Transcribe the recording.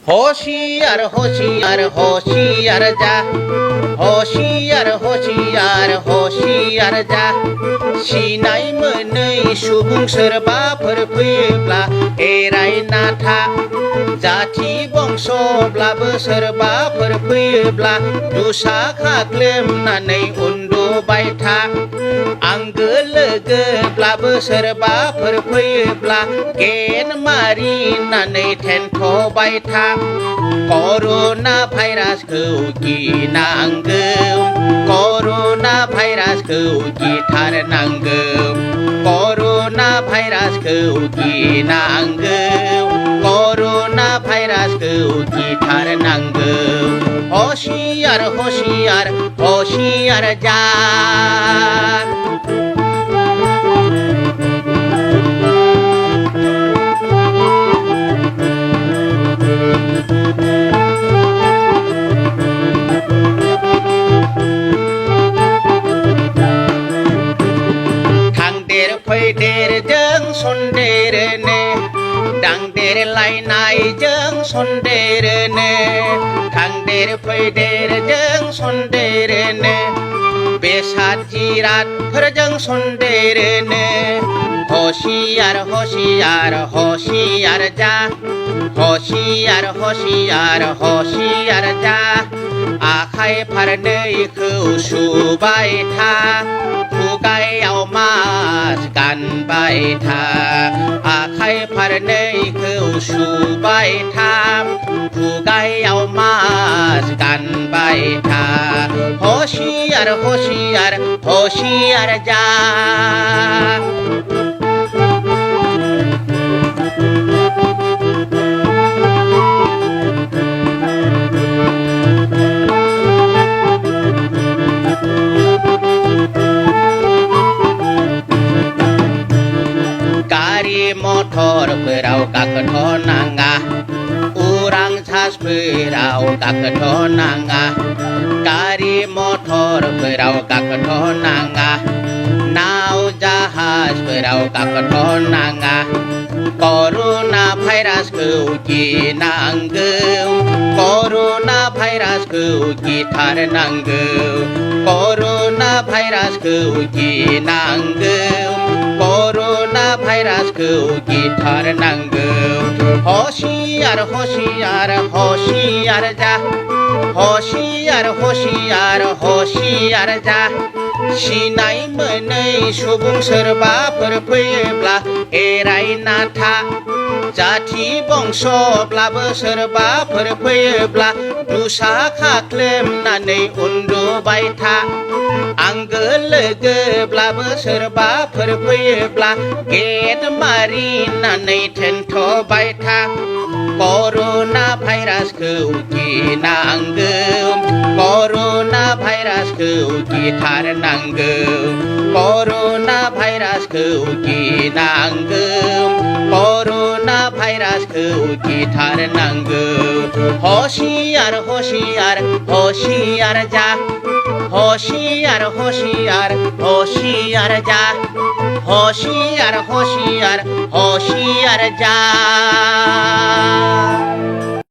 होशियार होशियार होशियार जा होशियार होशियार होशियार जा सिनाय मोनै सुबुं सोरबाफोर फैयोब्ला एरायना था जाथि बंसब्लाबो सोरबाफोर फैयोब्ला दुसा खाख्लोमनानै उन्दुबाय था आंगो लोगोब्लाबो सोरबाफोर फैयोब्ला गेन मारिनानै थेनथ'बाय था कर'ना भाइरासखौ गिनांगौ कर'ना भाइरासखौ गिथारनांगौ कर'ना भाइरासखौ गिनांगौ कर'ना भाइरासखौ गिथारनांगौ होशियार होशियार होशियार जा फैदेरजों सन्देरनो दांदेरलायनायजों सन्देरनो थांदेर फैदेरजों सन्देरनो बेसाद जिरादफोरजों सन्देरनो होशियार होशियार होशियार जा होशियार होशियार होशियार जा आखाइ फारनैखौ सुबाय था खुगायाव मास्क गानबाय था आखाइ फारनैखौ सुबाय था खुगायाव मास्क गानबाय था होशियार होशियार होशियार जा मटरफोराव गाखोथ'नाङा उरां जाहाजफोराव गाखोथ'नाङा गारि मटरफोराव गाखोथ'नाङा नाव जाहाजफोराव गाखोथ'नाङा कर'ना भाइरासखौ गिनांगौ कर'ना भाइरासखौ गिथारनांगौ कर'ना भाइरासखौ गिनांगौ कर'ना भाइरासखौ गिथारनांगौ होशियार होशियार होशियार जा होशियार होशियार होशियार जा सिनाय मोनै सुबुं सोरबाफोर फैयोब्ला एरायना था जाथि बंसब्लाबो सोरबाफोर फैयोब्ला दुसा खाख्लोमनानै उन्दुबाय था आंगो लोगोब्लाबो सोरबाफोर फैयोब्ला गेट मारिनानै थेनथ'बाय था कर'ना भाइरासखौ गिनांगौ कर'ना भाइरासखौ गिथारनांगौ कर'ना भाइरासखौ गिनांगौ कर'ना भाइरासखौ गिथारनांगौ होशियार होशियार होशियार जा होशियार होशियार होशियार जा होशियार होशियार होशियार जा